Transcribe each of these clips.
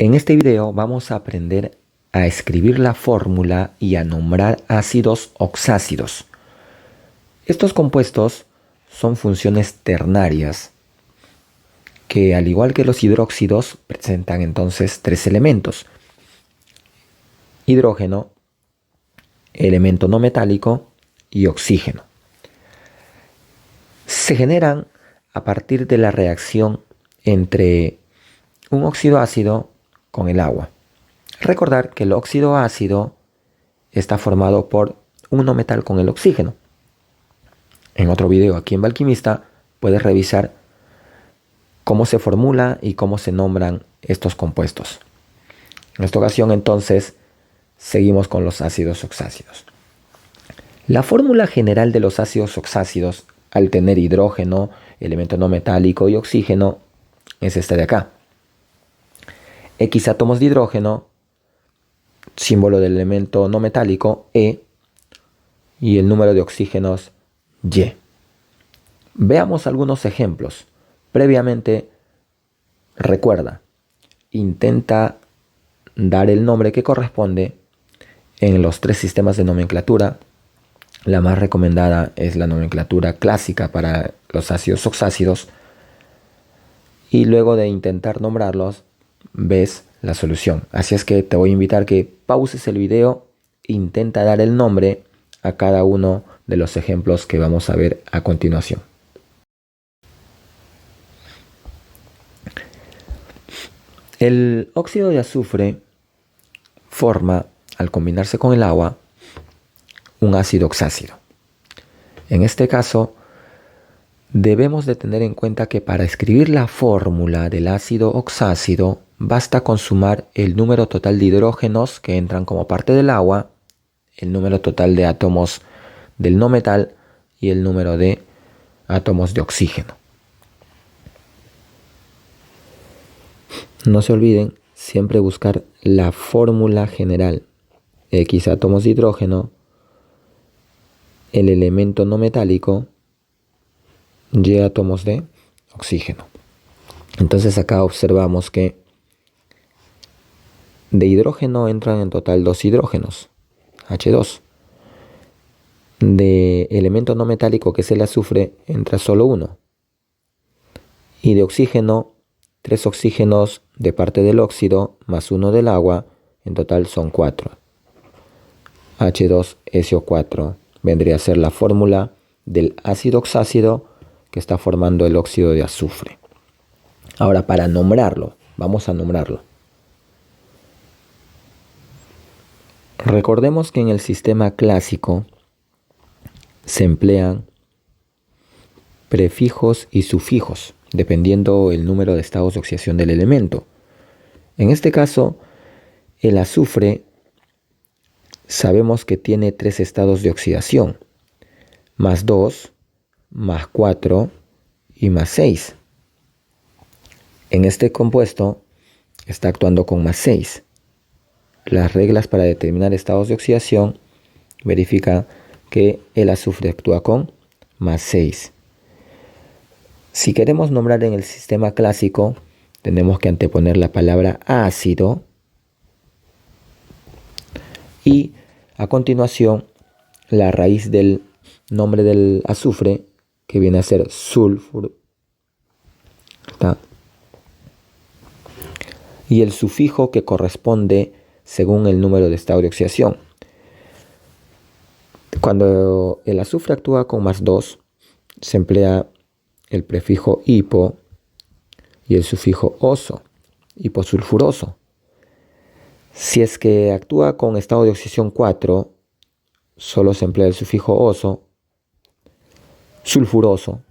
En este video vamos a aprender a escribir la fórmula y a nombrar ácidos oxácidos. Estos compuestos son funciones ternarias que, al igual que los hidróxidos, presentan entonces tres elementos: hidrógeno, elemento no metálico y oxígeno. Se generan a partir de la reacción entre un óxido ácido con el agua. Recordar que el óxido ácido está formado por un no metal con el oxígeno. En otro video aquí en Bioalquimista puedes revisar cómo se formula y cómo se nombran estos compuestos. En esta ocasión entonces seguimos con los ácidos oxácidos. La fórmula general de los ácidos oxácidos, al tener hidrógeno, elemento no metálico y oxígeno, es esta de acá. X átomos de hidrógeno, símbolo del elemento no metálico, E, y el número de oxígenos, Y. Veamos algunos ejemplos. Previamente, recuerda, intenta dar el nombre que corresponde en los tres sistemas de nomenclatura. La más recomendada es la nomenclatura clásica para los ácidos oxácidos. Y luego de intentar nombrarlos, ves la solución. Así es que te voy a invitar que pauses el video e intenta dar el nombre a cada uno de los ejemplos que vamos a ver a continuación. El óxido de azufre forma, al combinarse con el agua, un ácido oxácido. En este caso, debemos de tener en cuenta que para escribir la fórmula del ácido oxácido basta con sumar el número total de hidrógenos que entran como parte del agua, el número total de átomos del no metal y el número de átomos de oxígeno. No se olviden siempre buscar la fórmula general: X átomos de hidrógeno, el elemento no metálico, Y átomos de oxígeno. Entonces acá observamos que de hidrógeno entran en total 2 hidrógenos, H2. De elemento no metálico, que es el azufre, entra solo 1. Y de oxígeno, 3 oxígenos de parte del óxido más 1 del agua, en total son 4. H2SO4 vendría a ser la fórmula del ácido oxácido que está formando el óxido de azufre. Ahora, para nombrarlo, vamos a nombrarlo. Recordemos que en el sistema clásico se emplean prefijos y sufijos, dependiendo el número de estados de oxidación del elemento. En este caso, el azufre sabemos que tiene 3 estados de oxidación: más 2, más 4 y más 6. En este compuesto está actuando con más 6. Las reglas para determinar estados de oxidación verifican que el azufre actúa con más 6. Si queremos nombrar en el sistema clásico, tenemos que anteponer la palabra ácido y a continuación la raíz del nombre del azufre, que viene a ser sulfuro, y el sufijo que corresponde según el número de estado de oxidación. Cuando el azufre actúa con más 2, se emplea el prefijo hipo y el sufijo oso, hiposulfuroso. Si es que actúa con estado de oxidación 4, solo se emplea el sufijo oso, sulfuroso.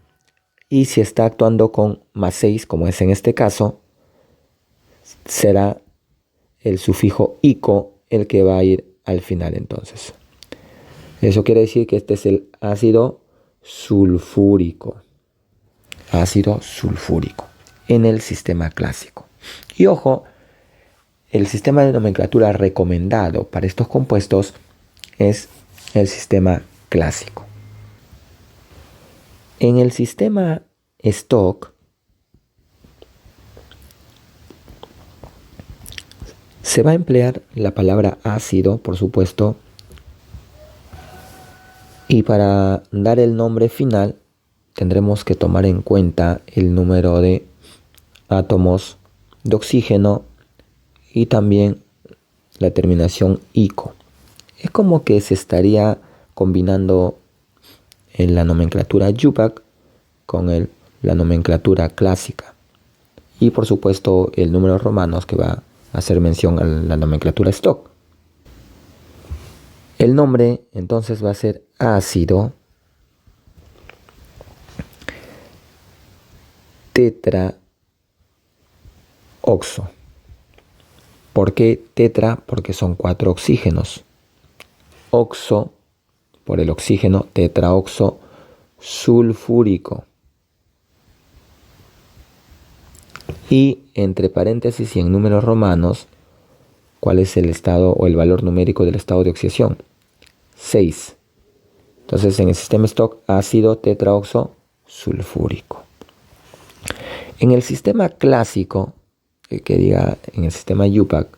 Y si está actuando con más 6, como es en este caso, será el sufijo ico el que va a ir al final entonces. Eso quiere decir que este es el ácido sulfúrico. Ácido sulfúrico en el sistema clásico. Y ojo, el sistema de nomenclatura recomendado para estos compuestos es el sistema clásico. En el sistema Stock Se va a emplear la palabra ácido, por supuesto, y para dar el nombre final tendremos que tomar en cuenta el número de átomos de oxígeno y también la terminación ico. Es como que se estaría combinando en la nomenclatura YUPAC con la nomenclatura clásica. Y por supuesto el número romanos que va a hacer mención a la nomenclatura stock. El nombre entonces va a ser ácido tetraoxo. ¿Por qué tetra? Porque son 4 oxígenos. Oxo, por el oxígeno, tetraoxo sulfúrico. Y entre paréntesis y en números romanos, ¿cuál es el estado o el valor numérico del estado de oxidación? 6. Entonces en el sistema Stock, ácido tetraoxo sulfúrico. En el sistema clásico, que diga en el sistema YUPAC,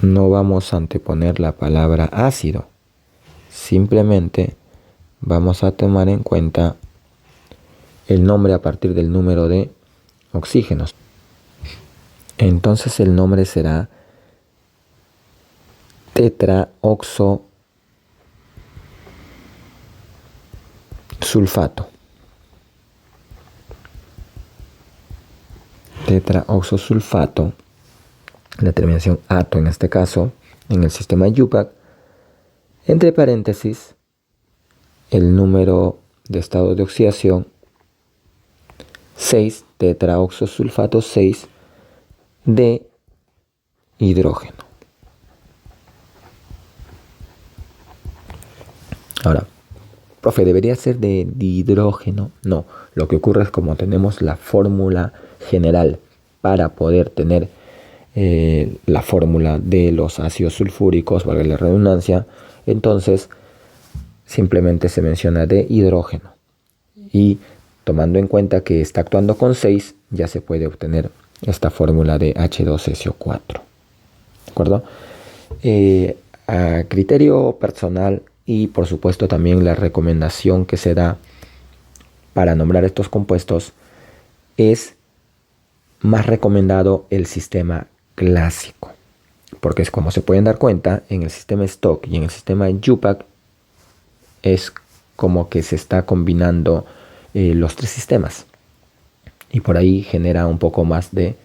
no vamos a anteponer la palabra ácido. Simplemente vamos a tomar en cuenta el nombre a partir del número de oxígenos. Entonces el nombre será tetraoxo sulfato. Tetraoxosulfato, la terminación ato en este caso, en el sistema YUPAC, entre paréntesis, el número de estado de oxidación 6, tetraoxosulfato 6 de hidrógeno. Ahora, profe, ¿debería ser de dihidrógeno? No, lo que ocurre es como tenemos la fórmula general para poder tener la fórmula de los ácidos sulfúricos, valga la redundancia, entonces simplemente se menciona de hidrógeno. Y tomando en cuenta que está actuando con 6, ya se puede obtener esta fórmula de H2SO4. ¿De acuerdo? A criterio personal y por supuesto también la recomendación que se da para nombrar estos compuestos es más recomendado el sistema clásico, porque es como se pueden dar cuenta, en el sistema Stock y en el sistema YUPAC es como que se está combinando los 3 sistemas y por ahí genera un poco más de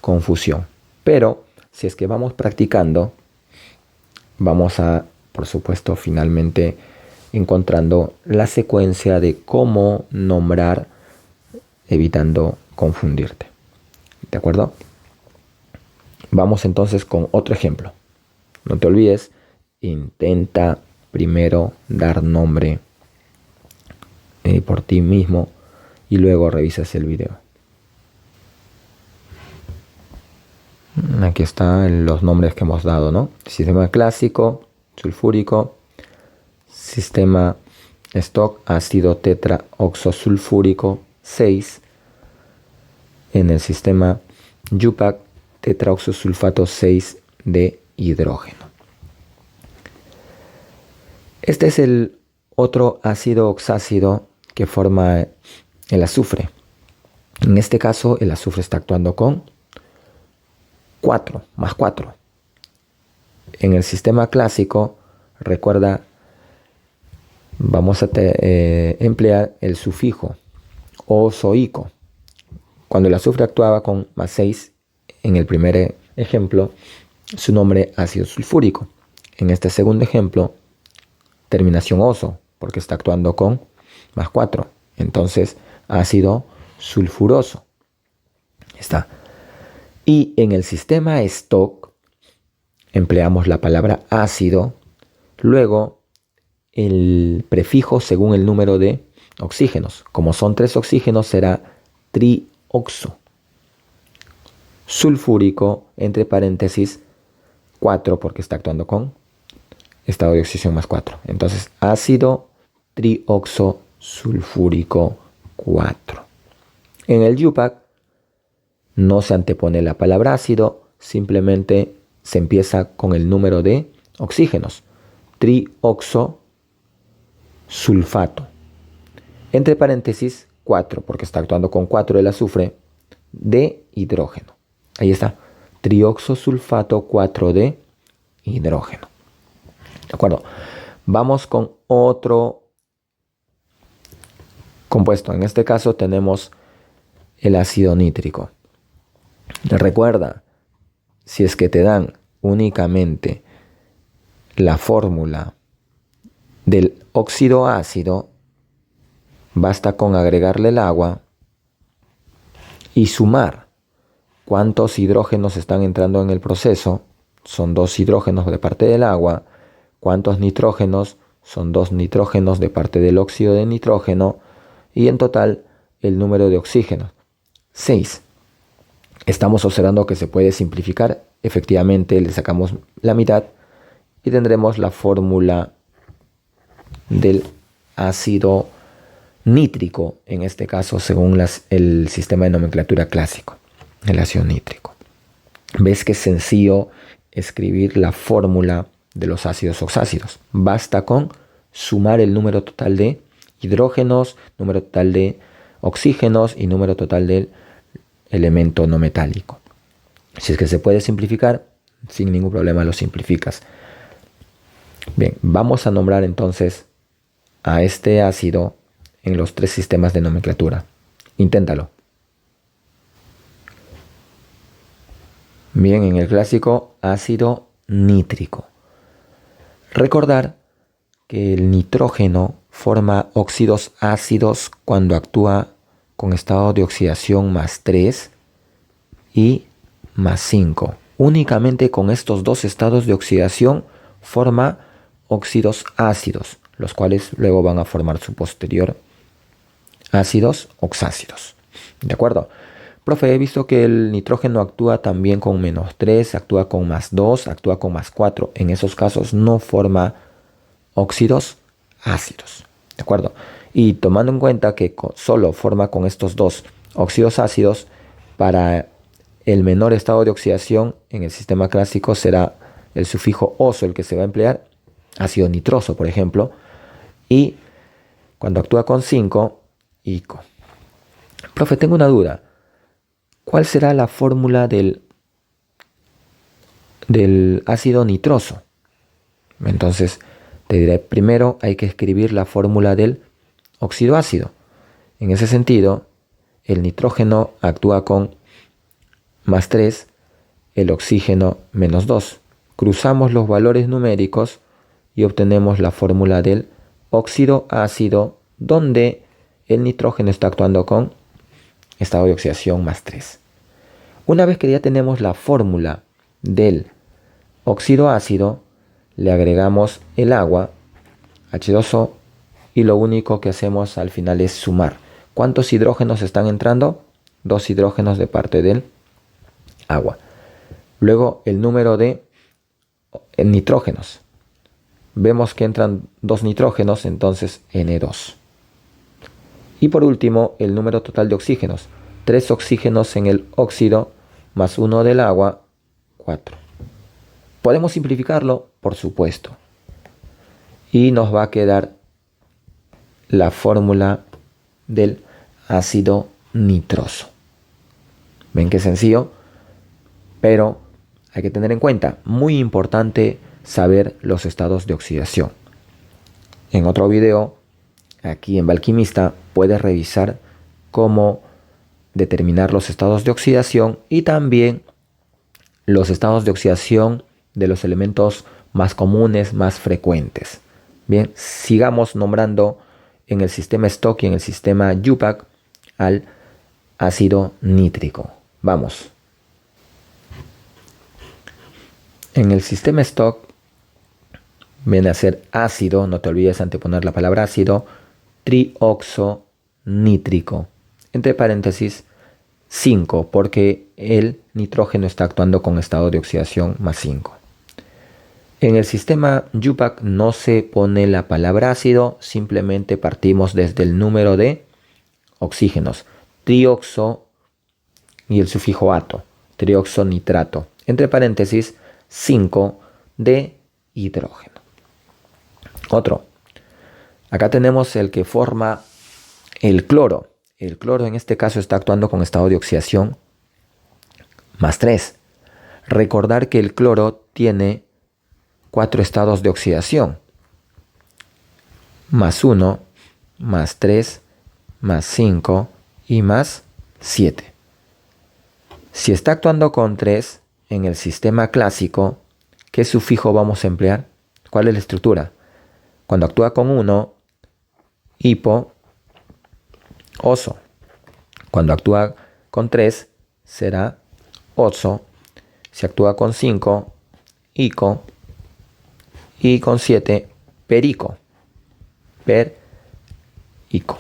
confusión. Pero si es que vamos practicando, vamos a, por supuesto, finalmente encontrando la secuencia de cómo nombrar evitando confundirte. ¿De acuerdo? Vamos entonces con otro ejemplo. No te olvides, intenta primero dar nombre por ti mismo y luego revisas el video. Aquí están los nombres que hemos dado, ¿no? Sistema clásico, sulfúrico, sistema Stock, ácido tetraoxosulfúrico 6. En el sistema YUPAC, tetraoxosulfato 6 de hidrógeno. Este es el otro ácido oxácido que forma el azufre. En este caso, el azufre está actuando con 4, más 4. En el sistema clásico, recuerda, vamos a emplear el sufijo osoico. Cuando el azufre actuaba con más 6, en el primer ejemplo, su nombre ácido sulfúrico. En este segundo ejemplo, terminación oso, porque está actuando con más 4. Entonces, ácido sulfuroso. Está. Y en el sistema Stock, empleamos la palabra ácido, luego el prefijo según el número de oxígenos. Como son 3 oxígenos, será trioxo. Sulfúrico, entre paréntesis, 4, porque está actuando con estado de oxidación más 4. Entonces, ácido trioxo sulfúrico 4. En el UPAC no se antepone la palabra ácido, simplemente se empieza con el número de oxígenos. Trioxosulfato. Entre paréntesis 4, porque está actuando con 4 el azufre, de hidrógeno. Ahí está. Trioxosulfato 4 de hidrógeno. ¿De acuerdo? Vamos con otro compuesto. En este caso tenemos el ácido nítrico. Recuerda, si es que te dan únicamente la fórmula del óxido ácido, basta con agregarle el agua y sumar cuántos hidrógenos están entrando en el proceso. Son 2 hidrógenos de parte del agua. ¿Cuántos nitrógenos? Son 2 nitrógenos de parte del óxido de nitrógeno. Y en total el número de oxígenos, 6. Estamos observando que se puede simplificar. Efectivamente le sacamos la mitad y tendremos la fórmula del ácido nítrico, en este caso según el sistema de nomenclatura clásico, el ácido nítrico. ¿Ves que es sencillo escribir la fórmula de los ácidos oxácidos? Basta con sumar el número total de hidrógenos, número total de oxígenos y número total del elemento no metálico. Si es que se puede simplificar, sin ningún problema lo simplificas. Bien, vamos a nombrar entonces a este ácido en los 3 sistemas de nomenclatura. Inténtalo. Bien, en el clásico ácido nítrico. Recordar que el nitrógeno forma óxidos ácidos cuando actúa con estado de oxidación +3 y +5. Únicamente con estos 2 estados de oxidación forma óxidos ácidos, los cuales luego van a formar su posterior ácidos oxácidos. ¿De acuerdo? Profe, he visto que el nitrógeno actúa también con -3, actúa con +2, actúa con +4. En esos casos no forma óxidos ácidos. ¿De acuerdo? Y tomando en cuenta que solo forma con estos 2 óxidos ácidos, para el menor estado de oxidación en el sistema clásico será el sufijo oso el que se va a emplear, ácido nitroso, por ejemplo, y cuando actúa con 5, ico. Profe, tengo una duda. ¿Cuál será la fórmula del ácido nitroso? Entonces, te diré, primero hay que escribir la fórmula del óxido ácido. En ese sentido, el nitrógeno actúa con +3, el oxígeno -2. Cruzamos los valores numéricos y obtenemos la fórmula del óxido ácido, donde el nitrógeno está actuando con estado de oxidación +3. Una vez que ya tenemos la fórmula del óxido ácido, le agregamos el agua, H2O, y lo único que hacemos al final es sumar. ¿Cuántos hidrógenos están entrando? 2 hidrógenos de parte del agua. Luego el número de nitrógenos. Vemos que entran 2 nitrógenos, entonces N2. Y por último, el número total de oxígenos. 3 oxígenos en el óxido más 1 del agua, 4. ¿Podemos simplificarlo? Por supuesto. Y nos va a quedar la fórmula del ácido nitroso. ¿Ven qué sencillo? Pero hay que tener en cuenta, muy importante saber los estados de oxidación. En otro video, aquí en Bioalquimista, puedes revisar cómo determinar los estados de oxidación y también los estados de oxidación de los elementos más comunes, más frecuentes. Bien, sigamos nombrando en el sistema Stock y en el sistema UPAC al ácido nítrico. Vamos. En el sistema Stock viene a ser ácido, no te olvides anteponer la palabra ácido, trioxonítrico. Entre paréntesis, 5, porque el nitrógeno está actuando con estado de oxidación +5. En el sistema UPAC no se pone la palabra ácido, simplemente partimos desde el número de oxígenos, trioxo y el sufijo ato, trioxonitrato. Entre paréntesis, 5 de hidrógeno. Otro. Acá tenemos el que forma el cloro. El cloro en este caso está actuando con estado de oxidación más 3. Recordar que el cloro tiene 4 estados de oxidación. Más 1, más 3, más 5 y más 7. Si está actuando con 3 en el sistema clásico, ¿qué sufijo vamos a emplear? ¿Cuál es la estructura? Cuando actúa con 1, hipo, oso. Cuando actúa con 3, será oso. Si actúa con 5, ico. Y con 7, perico. Perico.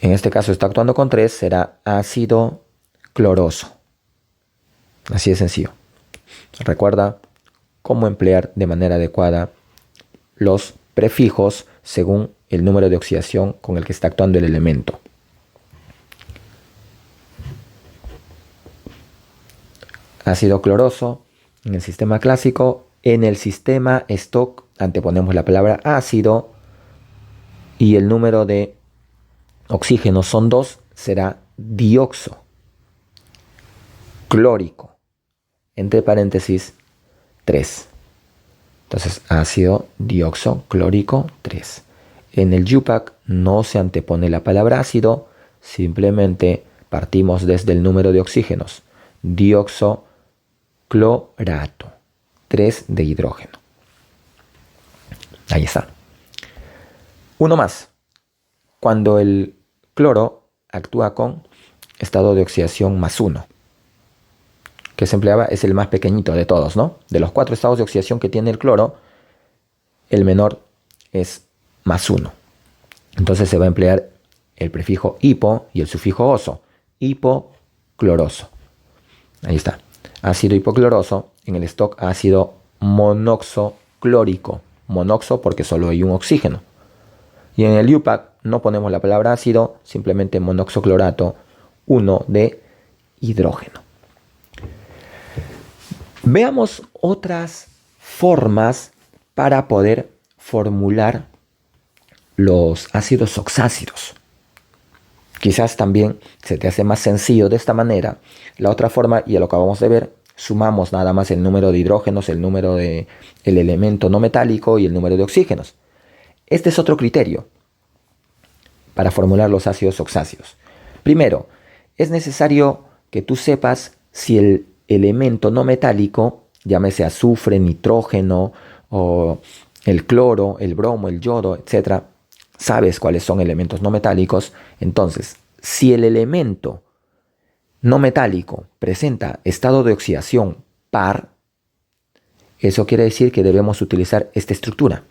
En este caso está actuando con 3, será ácido cloroso. Así de sencillo. Recuerda cómo emplear de manera adecuada los prefijos según el número de oxidación con el que está actuando el elemento. Ácido cloroso en el sistema clásico. En el sistema Stock anteponemos la palabra ácido y el número de oxígeno son 2, será dióxido clórico. Entre paréntesis 3. Entonces, ácido dióxido clórico 3. En el YUPAC no se antepone la palabra ácido, simplemente partimos desde el número de oxígenos. Dióxido clorato, 3 de hidrógeno. Ahí está. Uno más. Cuando el cloro actúa con estado de oxidación más 1, que se empleaba, es el más pequeñito de todos, ¿no? De los 4 estados de oxidación que tiene el cloro, el menor es más 1. Entonces se va a emplear el prefijo hipo y el sufijo oso. Hipocloroso. Ahí está. Ácido hipocloroso. En el stock ácido monoxoclórico. Monoxo porque solo hay un oxígeno. Y en el YUPAC no ponemos la palabra ácido, simplemente monoxoclorato 1 de hidrógeno. Veamos otras formas para poder formular los ácidos oxácidos. Quizás también se te hace más sencillo de esta manera. La otra forma, y a lo que acabamos de ver, sumamos nada más el número de hidrógenos, el número del elemento no metálico y el número de oxígenos. Este es otro criterio para formular los ácidos oxácidos. Primero, es necesario que tú sepas si el elemento no metálico, llámese azufre, nitrógeno o el cloro, el bromo, el yodo, etc. Sabes cuáles son elementos no metálicos. Entonces, si el elemento no metálico presenta estado de oxidación par, eso quiere decir que debemos utilizar esta estructura.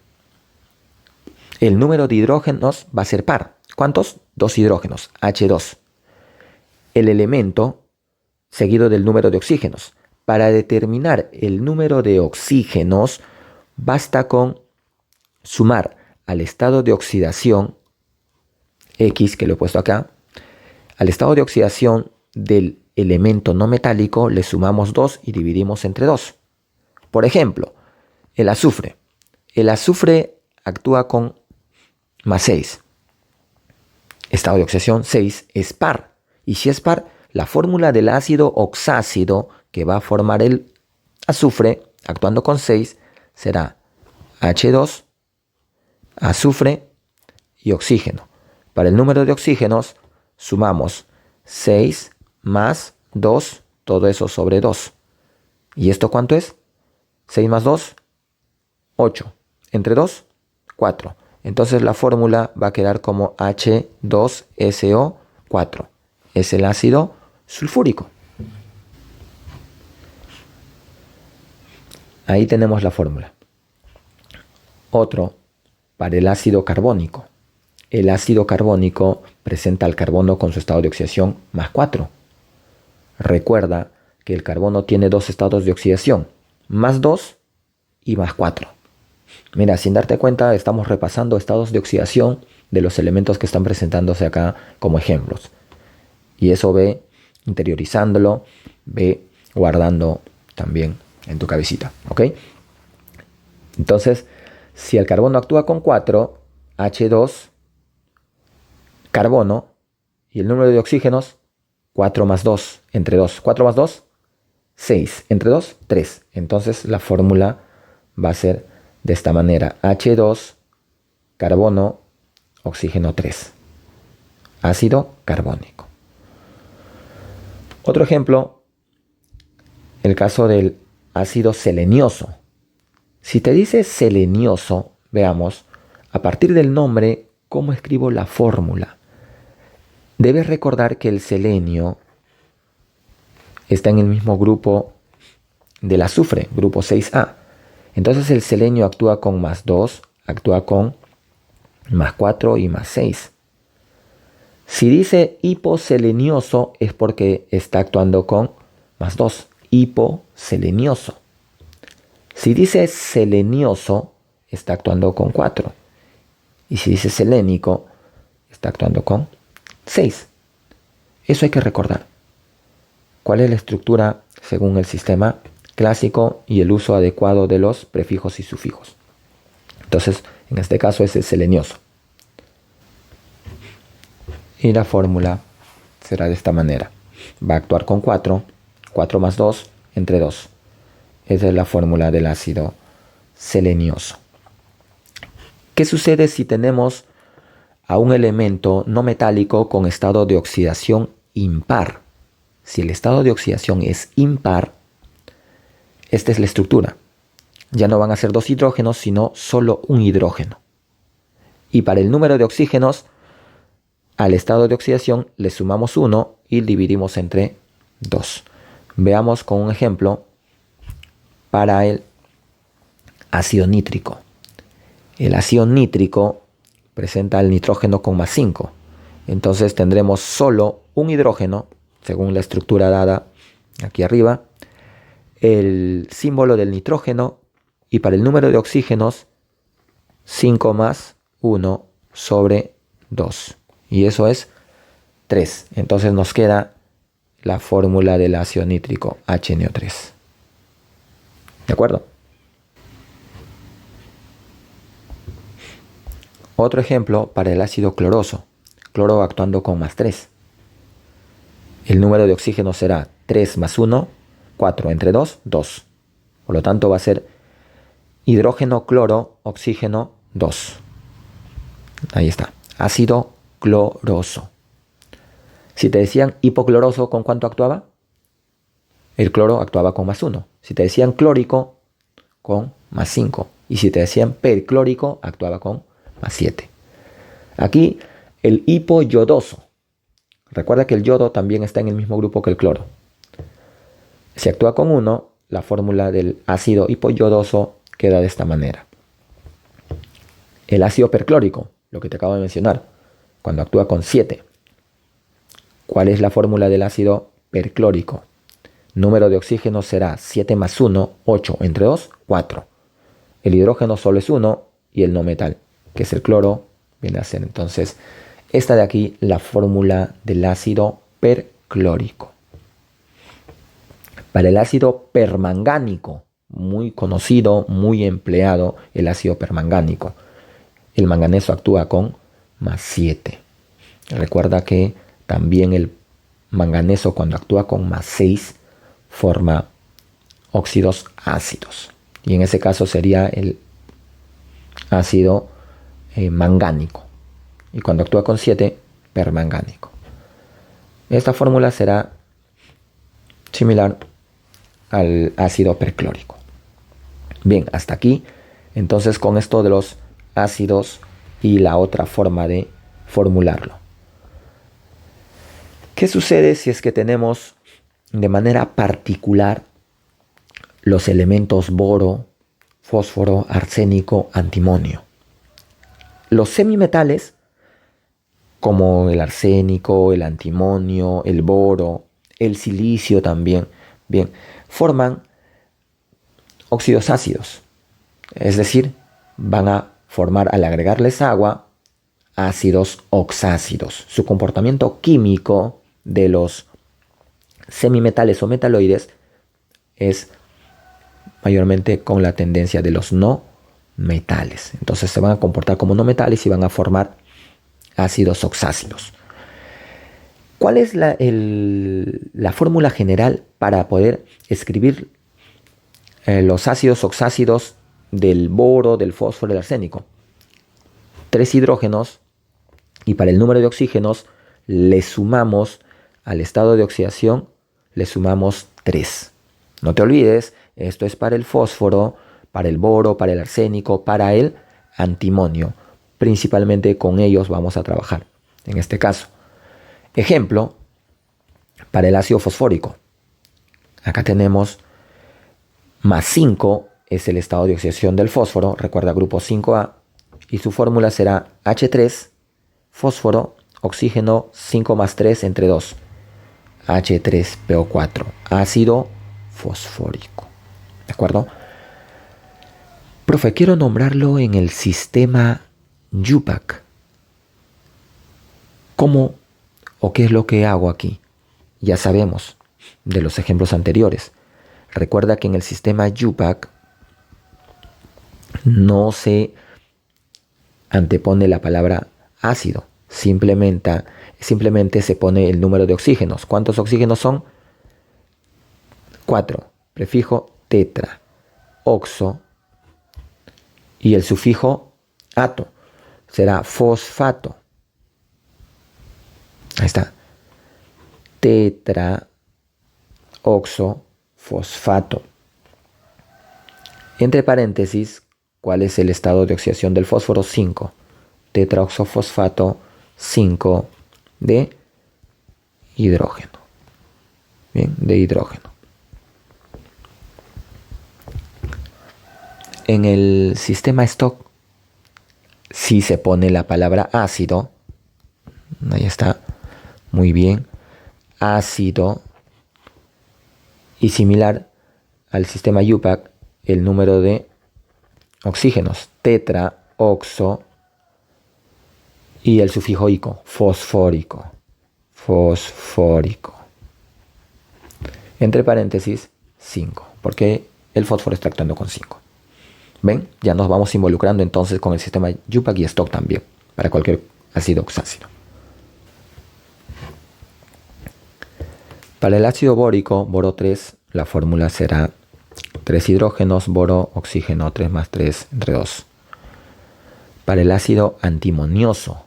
El número de hidrógenos va a ser par. ¿Cuántos? 2 hidrógenos, H2. El elemento seguido del número de oxígenos. Para determinar el número de oxígenos, basta con sumar al estado de oxidación X, que lo he puesto acá, al estado de oxidación del elemento no metálico le sumamos 2 y dividimos entre 2. Por ejemplo, el azufre. El azufre actúa con más 6. Estado de oxidación 6 es par. Y si es par, la fórmula del ácido oxácido que va a formar el azufre, actuando con 6, será H2, azufre y oxígeno. Para el número de oxígenos, sumamos 6 más 2, todo eso sobre 2. ¿Y esto cuánto es? 6 más 2, 8. Entre 2, 4. Entonces la fórmula va a quedar como H2SO4. Es el ácido sulfúrico. Ahí tenemos la fórmula. Otro, para el ácido carbónico. El ácido carbónico presenta al carbono con su estado de oxidación más 4. Recuerda que el carbono tiene 2 estados de oxidación, más 2 y más 4. Mira, sin darte cuenta, estamos repasando estados de oxidación de los elementos que están presentándose acá como ejemplos. Y eso ve interiorizándolo, ve guardando también en tu cabecita, ¿ok? Entonces, si el carbono actúa con 4, H2, carbono, y el número de oxígenos, 4 más 2, entre 2. 4 más 2, 6. Entre 2, 3. Entonces la fórmula va a ser de esta manera. H2, carbono, oxígeno 3. Ácido carbónico. Otro ejemplo, el caso del ácido selenioso. Si te dice selenioso, veamos, a partir del nombre, ¿cómo escribo la fórmula? Debes recordar que el selenio está en el mismo grupo del azufre, grupo 6A. Entonces el selenio actúa con más 2, actúa con más 4 y más 6. Si dice hiposelenioso es porque está actuando con más 2, hiposelenioso. Si dice selenioso, está actuando con 4. Y si dice selénico, está actuando con 6. Eso hay que recordar. ¿Cuál es la estructura según el sistema clásico y el uso adecuado de los prefijos y sufijos? Entonces, en este caso es el selenioso. Y la fórmula será de esta manera. Va a actuar con 4, 4 más 2, entre 2. Esa es la fórmula del ácido selenioso. ¿Qué sucede si tenemos a un elemento no metálico con estado de oxidación impar? Si el estado de oxidación es impar, esta es la estructura. Ya no van a ser 2 hidrógenos, sino solo un hidrógeno. Y para el número de oxígenos, al estado de oxidación le sumamos 1 y dividimos entre 2. Veamos con un ejemplo para el ácido nítrico. El ácido nítrico presenta el nitrógeno con más 5. Entonces tendremos solo un hidrógeno, según la estructura dada aquí arriba, el símbolo del nitrógeno, y para el número de oxígenos, 5 más 1 sobre 2. Y eso es 3. Entonces nos queda la fórmula del ácido nítrico, HNO3. ¿De acuerdo? Otro ejemplo para el ácido cloroso. Cloro actuando con más 3. El número de oxígeno será 3 más 1, 4 entre 2, 2. Por lo tanto va a ser hidrógeno, cloro, oxígeno, 2. Ahí está. Ácido cloroso. Si te decían hipocloroso, ¿con cuánto actuaba? El cloro actuaba con más 1. Si te decían clórico, con más 5. Y si te decían perclórico, actuaba con más 7. Aquí el hipoyodoso. Recuerda que el yodo también está en el mismo grupo que el cloro. Si actúa con 1, la fórmula del ácido hipoyodoso queda de esta manera. El ácido perclórico, lo que te acabo de mencionar, cuando actúa con 7. ¿Cuál es la fórmula del ácido perclórico? Número de oxígeno será 7 más 1, 8 entre 2, 4. El hidrógeno solo es 1 y el no metal, que es el cloro, viene a ser entonces esta de aquí la fórmula del ácido perclórico. Para el ácido permangánico, muy conocido, muy empleado, el ácido permangánico. El manganeso actúa con más 7. Recuerda que también el manganeso cuando actúa con más 6 forma óxidos ácidos. Y en ese caso sería el ácido mangánico. Y cuando actúa con 7, permangánico. Esta fórmula será similar al ácido perclórico. Bien, hasta aquí. Entonces con esto de los ácidos y la otra forma de formularlo. ¿Qué sucede si es que tenemos de manera particular los elementos boro, fósforo, arsénico, antimonio? Los semimetales, como el arsénico, el antimonio, el boro, el silicio también, bien, forman óxidos ácidos, es decir, van a formar, al agregarles agua, ácidos oxácidos. Su comportamiento químico de los semimetales o metaloides es mayormente con la tendencia de los no metales. Entonces se van a comportar como no metales y van a formar ácidos oxácidos. ¿Cuál es la fórmula general para poder escribir los ácidos oxácidos del boro, del fósforo, del arsénico? 3 hidrógenos, y para el número de oxígenos le sumamos al estado de oxidación, le sumamos 3. No te olvides, esto es para el fósforo, para el boro, para el arsénico, para el antimonio. Principalmente con ellos vamos a trabajar en este caso. Ejemplo, para el ácido fosfórico. Acá tenemos más 5 es el estado de oxidación del fósforo, recuerda grupo 5A, y su fórmula será H3, fósforo, oxígeno 5 más 3 entre 2, H3PO4, ácido fosfórico. ¿De acuerdo? Profe, quiero nombrarlo en el sistema Yupac. ¿Cómo o qué es lo que hago aquí? Ya sabemos de los ejemplos anteriores. Recuerda que en el sistema Yupac no se antepone la palabra ácido. Simplemente se pone el número de oxígenos. ¿Cuántos oxígenos son? 4. Prefijo tetra, oxo, y el sufijo ato. Será fosfato. Ahí está. Tetra, oxo, fosfato. Entre paréntesis, ¿cuál es el estado de oxidación del fósforo? 5. Tetraoxofosfato 5 de hidrógeno. Bien, de hidrógeno. En el sistema Stock sí se pone la palabra ácido. Ahí está. Muy bien. Ácido. Y similar al sistema Yupac, el número de oxígenos. Tetra, oxo. Y el sufijo ico. Fosfórico. Fosfórico. Entre paréntesis, 5. Porque el fósforo está actuando con 5. ¿Ven? Ya nos vamos involucrando entonces con el sistema Yupac y Stock también, para cualquier ácido oxácido. Para el ácido bórico, boro 3, la fórmula será 3 hidrógenos, boro, oxígeno, 3 más 3 entre 2. Para el ácido antimonioso,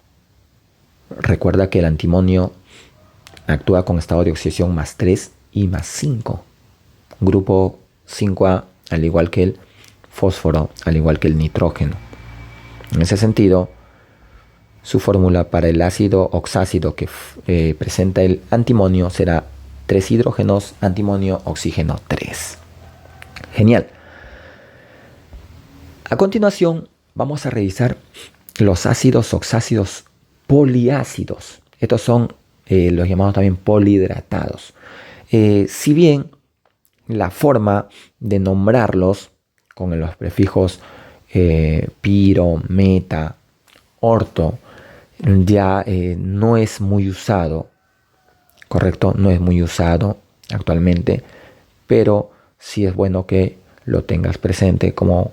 recuerda que el antimonio actúa con estado de oxidación más 3 y más 5. Grupo 5A, al igual que el fósforo, al igual que el nitrógeno. En ese sentido, su fórmula para el ácido oxácido que presenta el antimonio será 3 hidrógenos, antimonio, oxígeno 3. Genial. A continuación, vamos a revisar los ácidos oxácidos poliácidos. Estos son los llamados también polihidratados. Si bien la forma de nombrarlos con los prefijos piro, meta, orto, ya no es muy usado, ¿correcto? No es muy usado actualmente, pero sí es bueno que lo tengas presente como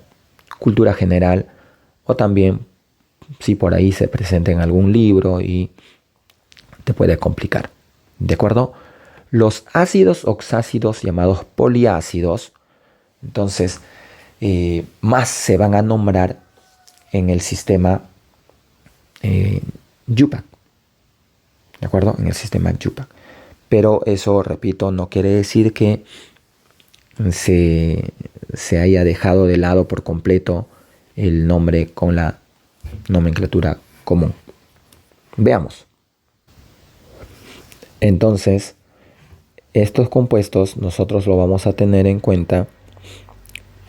cultura general, o también si por ahí se presenta en algún libro y te puede complicar. ¿De acuerdo? Los ácidos oxácidos llamados poliácidos, entonces, más se van a nombrar en el sistema Yupac. ¿De acuerdo? En el sistema Yupac. Pero eso, repito, no quiere decir que se haya dejado de lado por completo el nombre con la nomenclatura común. Veamos. Entonces, estos compuestos nosotros lo vamos a tener en cuenta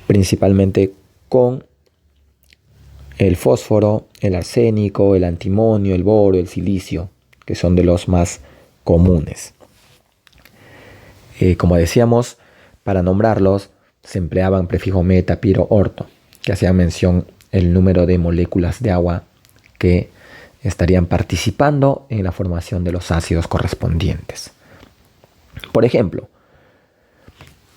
principalmente con el fósforo, el arsénico, el antimonio, el boro, el silicio, que son de los más comunes. Como decíamos, para nombrarlos se empleaban prefijo meta, piro, orto, que hacían mención el número de moléculas de agua que estarían participando en la formación de los ácidos correspondientes. Por ejemplo,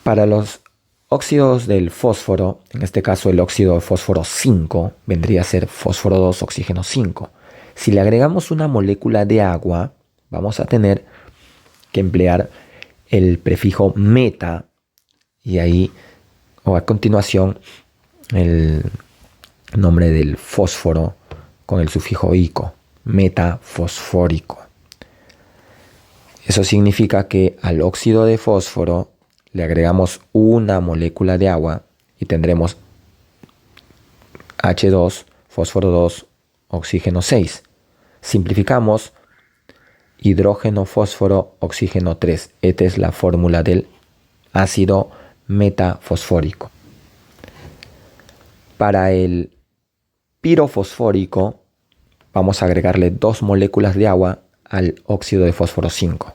para los óxidos del fósforo, en este caso el óxido de fósforo 5, vendría a ser fósforo 2, oxígeno 5. Si le agregamos una molécula de agua, vamos a tener que emplear el prefijo meta y ahí, o a continuación, el nombre del fósforo con el sufijo ico, metafosfórico. Eso significa que al óxido de fósforo le agregamos una molécula de agua y tendremos H2, fósforo 2, oxígeno 6. Simplificamos, hidrógeno, fósforo, oxígeno 3. Esta es la fórmula del ácido metafosfórico. Para el pirofosfórico vamos a agregarle 2 moléculas de agua al óxido de fósforo 5.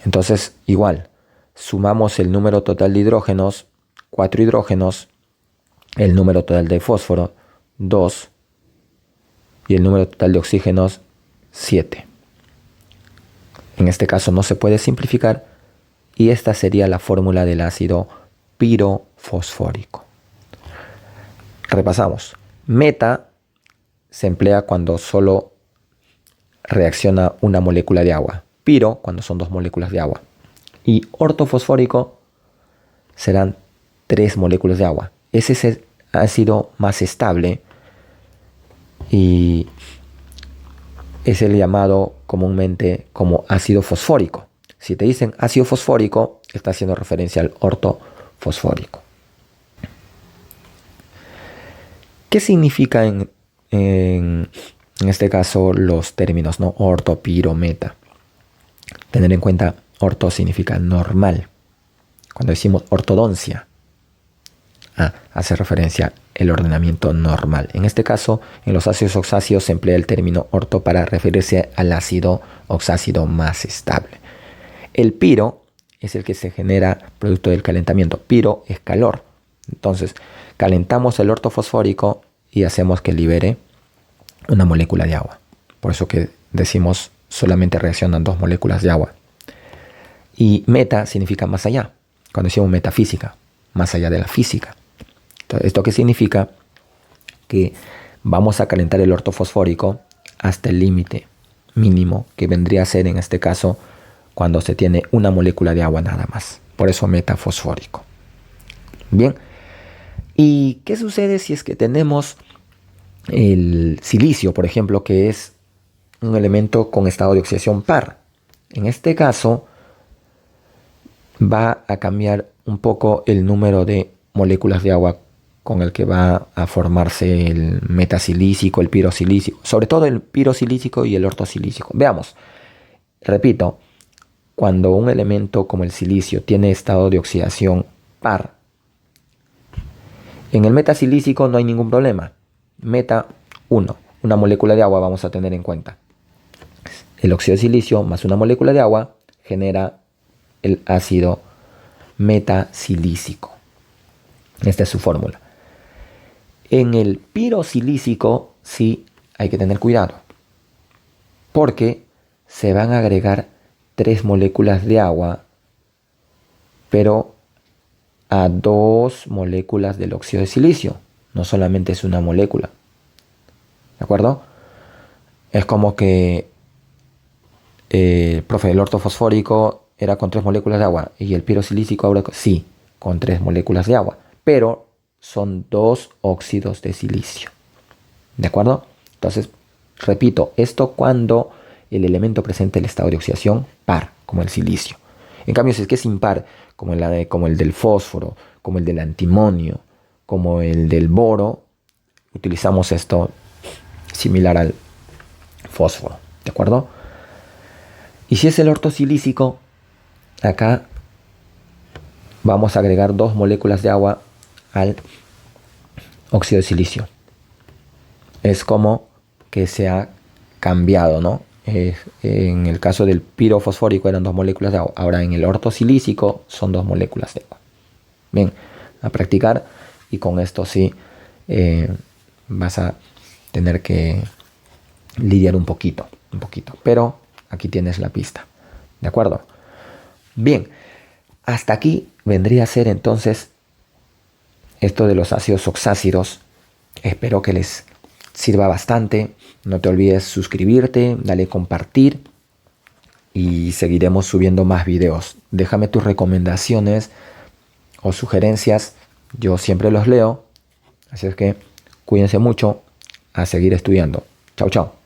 Entonces, igual, sumamos el número total de hidrógenos, 4 hidrógenos, el número total de fósforo, 2, y el número total de oxígenos, 7. En este caso no se puede simplificar y esta sería la fórmula del ácido pirofosfórico. Repasamos. Meta se emplea cuando solo reacciona una molécula de agua. Piro cuando son 2 moléculas de agua. Y ortofosfórico serán 3 moléculas de agua. Ese es el ácido más estable y es el llamado comúnmente como ácido fosfórico. Si te dicen ácido fosfórico, está haciendo referencia al ortofosfórico. ¿Qué significa en este caso los términos, ¿no? Orto, piro, meta? Tener en cuenta, orto significa normal. Cuando decimos ortodoncia, hace referencia al ordenamiento normal. En este caso, en los ácidos oxácidos se emplea el término orto para referirse al ácido oxácido más estable. El piro es el que se genera producto del calentamiento. Piro es calor. Entonces, calentamos el ortofosfórico y hacemos que libere una molécula de agua. Por eso que decimos solamente reaccionan 2 moléculas de agua. Y meta significa más allá. Cuando decimos metafísica, más allá de la física. Entonces, ¿esto qué significa? Que vamos a calentar el ortofosfórico hasta el límite mínimo, que vendría a ser en este caso cuando se tiene una molécula de agua nada más. Por eso metafosfórico. Bien. ¿Y qué sucede si es que tenemos el silicio, por ejemplo, que es un elemento con estado de oxidación par? En este caso va a cambiar un poco el número de moléculas de agua con el que va a formarse el metasilícico, el pirosilícico, sobre todo el pirosilícico y el ortosilícico. Veamos, repito, cuando un elemento como el silicio tiene estado de oxidación par, en el metasilícico no hay ningún problema. Meta 1, una molécula de agua vamos a tener en cuenta. El óxido de silicio más una molécula de agua genera el ácido metasilícico. Esta es su fórmula. En el pirosilícico sí hay que tener cuidado, porque se van a agregar 3 moléculas de agua, pero a 2 moléculas del óxido de silicio. No solamente es una molécula. ¿De acuerdo? Es como que el ortofosfórico era con 3 moléculas de agua y el pirosilícico ahora sí, con 3 moléculas de agua. Pero son 2 óxidos de silicio. ¿De acuerdo? Entonces, repito, esto cuando el elemento presenta el estado de oxidación par, como el silicio. En cambio, si es que es impar, como el del fósforo, como el del antimonio, como el del boro, utilizamos esto similar al fósforo. ¿De acuerdo? Y si es el ortosilícico, acá vamos a agregar 2 moléculas de agua al óxido de silicio. Es como que se ha cambiado, ¿no? En el caso del pirofosfórico eran 2 moléculas de agua. Ahora en el ortosilícico son 2 moléculas de agua. Bien, a practicar y con esto sí vas a tener que lidiar un poquito. Pero aquí tienes la pista. ¿De acuerdo? Bien, hasta aquí vendría a ser entonces esto de los ácidos oxácidos. Espero que les sirva bastante. No te olvides suscribirte, dale compartir y seguiremos subiendo más videos. Déjame tus recomendaciones o sugerencias. Yo siempre los leo. Así es que cuídense mucho. A seguir estudiando. Chao, chao.